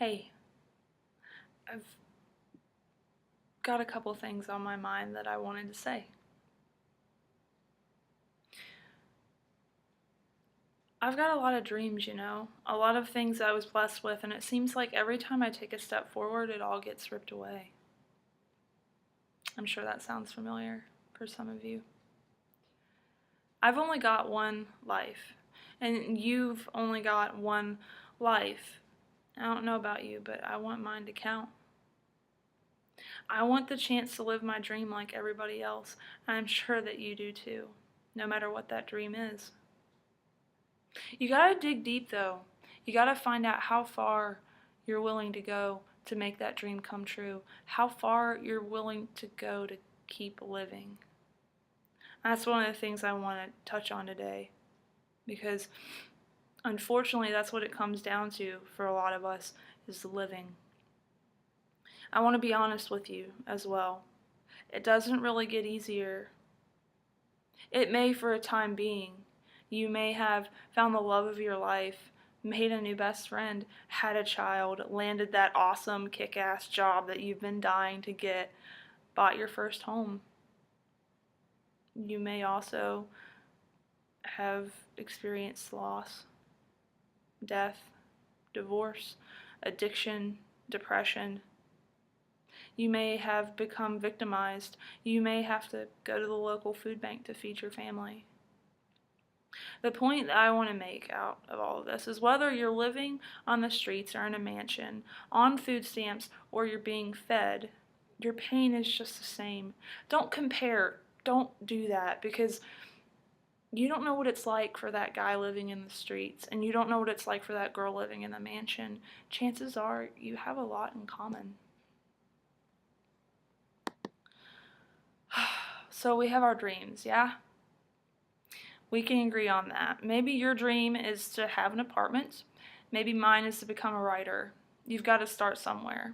Hey, I've got a couple things on my mind that I wanted to say. I've got a lot of dreams, a lot of things I was blessed with, and it seems like every time I take a step forward, it all gets ripped away. I'm sure that sounds familiar for some of you. I've only got one life, and you've only got one life. I don't know about you, but I want mine to count. I want the chance to live my dream like everybody else, and I'm sure that you do too, no matter what that dream is. You gotta dig deep though. You gotta find out how far you're willing to go to make that dream come true, how far you're willing to go to keep living. That's one of the things I want to touch on today, because unfortunately that's what it comes down to for a lot of us, is living. I want to be honest with you as well. It doesn't really get easier. It may for a time being. You may have found the love of your life, made a new best friend, had a child, landed that awesome kick-ass job that you've been dying to get, bought your first home. You may also have experienced loss, death, divorce, addiction, depression. You may have become victimized. You may have to go to the local food bank to feed your family. The point that I want to make out of all of this is whether you're living on the streets or in a mansion, on food stamps, or you're being fed, your pain is just the same. Don't compare. Don't do that, because you don't know what it's like for that guy living in the streets, and you don't know what it's like for that girl living in the mansion. Chances are you have a lot in common. So we have our dreams, yeah? We can agree on that. Maybe your dream is to have an apartment. Maybe mine is to become a writer. You've got to start somewhere.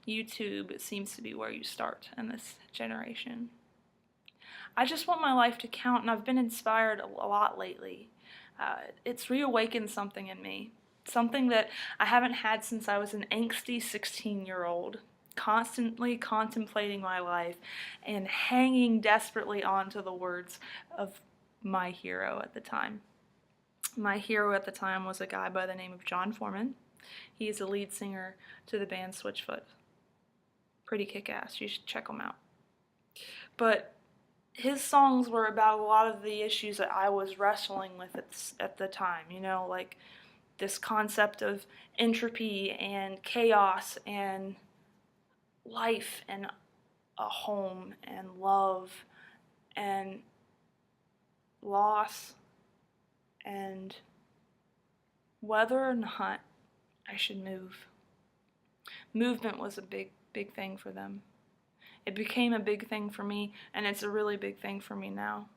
YouTube seems to be where you start in this generation. I just want my life to count, and I've been inspired a lot lately. It's reawakened something in me. Something that I haven't had since I was an angsty 16-year-old. Constantly contemplating my life and hanging desperately onto the words of my hero at the time. My hero at the time was a guy by the name of Jon Foreman. He is the lead singer to the band Switchfoot. Pretty kick-ass. You should check him out. But his songs were about a lot of the issues that I was wrestling with at the time. Like this concept of entropy and chaos and life and a home and love and loss and whether or not I should move. Movement was a big thing for them. It became a big thing for me, and it's a really big thing for me now.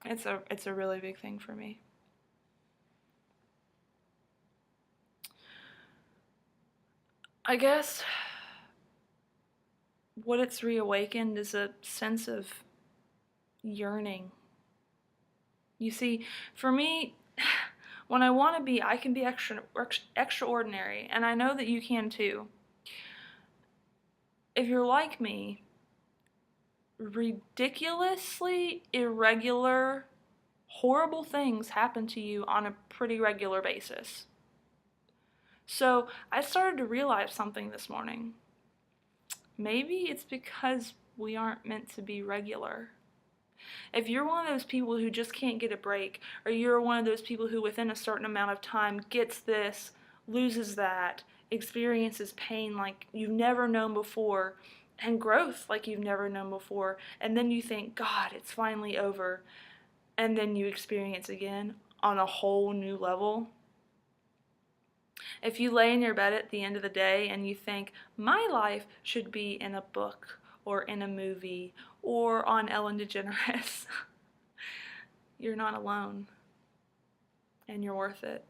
It's a really big thing for me. I guess what it's reawakened is a sense of yearning. You see, for me, when I want to be, I can be extraordinary, and I know that you can too. If you're like me, ridiculously irregular, horrible things happen to you on a pretty regular basis. So I started to realize something this morning. Maybe it's because we aren't meant to be regular. If you're one of those people who just can't get a break, or you're one of those people who within a certain amount of time gets this, loses that, experiences pain like you've never known before, and growth like you've never known before, and then you think, God, it's finally over, and then you experience again on a whole new level. If you lay in your bed at the end of the day and you think, my life should be in a book or in a movie or on Ellen DeGeneres, you're not alone, and you're worth it.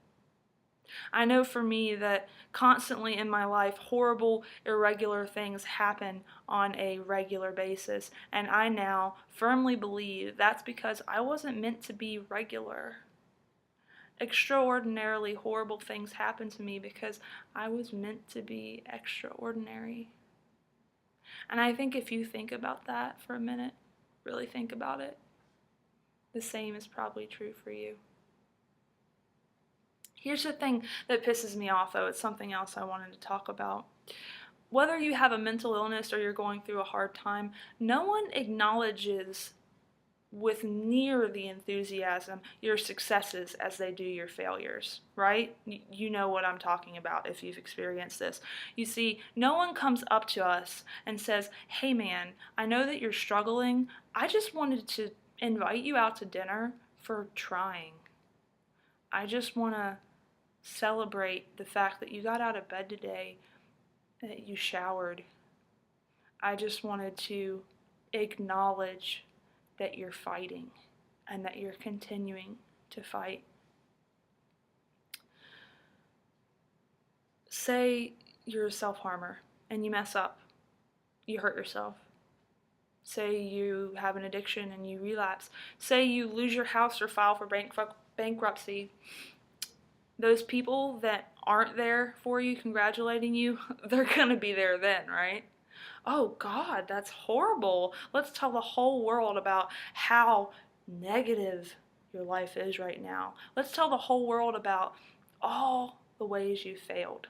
I know for me that constantly in my life, horrible, irregular things happen on a regular basis, and I now firmly believe that's because I wasn't meant to be regular. Extraordinarily horrible things happen to me because I was meant to be extraordinary. And I think if you think about that for a minute, really think about it, the same is probably true for you. Here's the thing that pisses me off, though. It's something else I wanted to talk about. Whether you have a mental illness or you're going through a hard time, no one acknowledges with near the enthusiasm your successes as they do your failures, right? You know what I'm talking about if you've experienced this. You see, no one comes up to us and says, "Hey man, I know that you're struggling. I just wanted to invite you out to dinner for trying. I just want to celebrate the fact that you got out of bed today, that you showered. I just wanted to acknowledge that you're fighting and that you're continuing to fight." Say you're a self-harmer and you mess up, you hurt yourself. Say you have an addiction and you relapse. Say you lose your house or file for bankruptcy. Those people that aren't there for you, congratulating you, they're gonna be there then, right? Oh God, that's horrible. Let's tell the whole world about how negative your life is right now. Let's tell the whole world about all the ways you failed.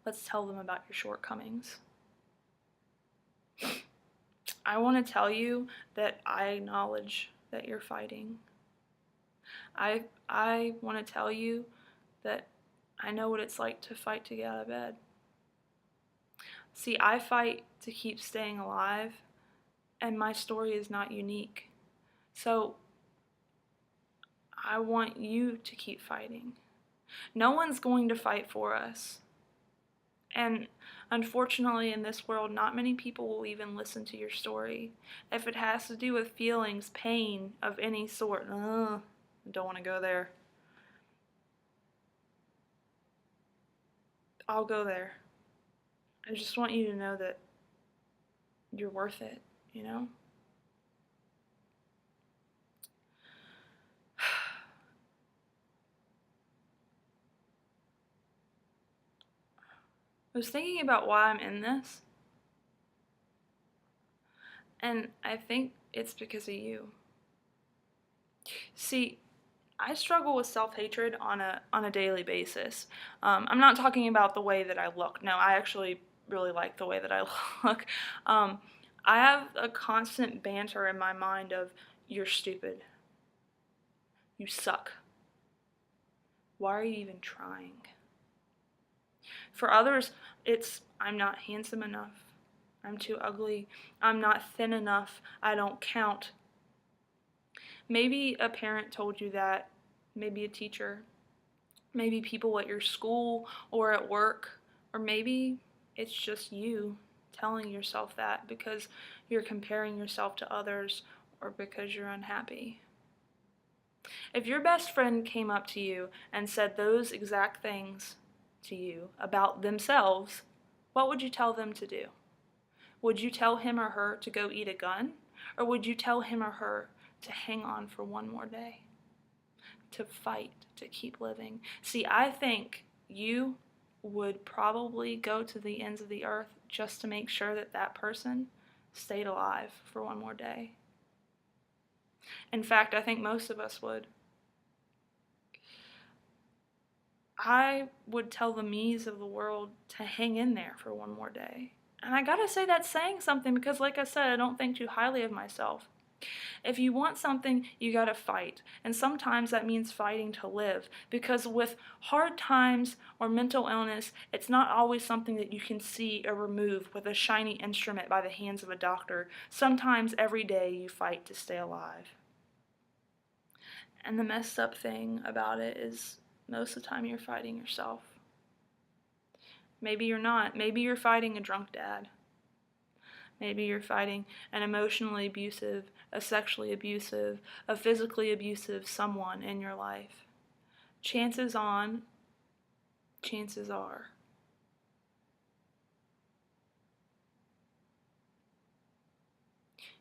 Let's tell them about your shortcomings. I want to tell you that I acknowledge that you're fighting. I want to tell you that I know what it's like to fight to get out of bed. See, I fight to keep staying alive, and my story is not unique. So I want you to keep fighting. No one's going to fight for us. And unfortunately, in this world, not many people will even listen to your story. If it has to do with feelings, pain of any sort, I don't want to go there. I'll go there. I just want you to know that you're worth it, you know? I was thinking about why I'm in this, and I think it's because of you. See, I struggle with self-hatred on a daily basis. I'm not talking about the way that I look. No, I actually really like the way that I look. I have a constant banter in my mind of, "You're stupid. You suck. Why are you even trying?" For others, it's, "I'm not handsome enough. I'm too ugly. I'm not thin enough. I don't count." Maybe a parent told you that, maybe a teacher, maybe people at your school or at work, or maybe it's just you telling yourself that because you're comparing yourself to others or because you're unhappy. If your best friend came up to you and said those exact things to you about themselves, what would you tell them to do? Would you tell him or her to go eat a gun? Or would you tell him or her to hang on for one more day? To fight, to keep living? See, I think you would probably go to the ends of the earth just to make sure that that person stayed alive for one more day. In fact, I think most of us would. I would tell the me's of the world to hang in there for one more day. And I gotta say that's saying something because, like I said, I don't think too highly of myself. If you want something, you gotta fight. And sometimes that means fighting to live. Because with hard times or mental illness, it's not always something that you can see or remove with a shiny instrument by the hands of a doctor. Sometimes every day you fight to stay alive. And the messed up thing about it is most of the time you're fighting yourself. Maybe you're not. Maybe you're fighting a drunk dad. Maybe you're fighting an emotionally abusive, a sexually abusive, a physically abusive someone in your life. Chances are,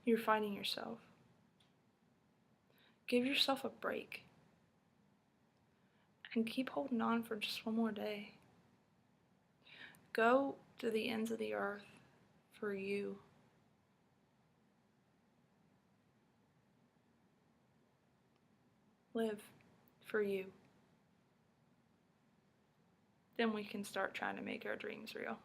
you're fighting yourself. Give yourself a break. and keep holding on for just one more day. Go to the ends of the earth for you. Live for you. Then we can start trying to make our dreams real.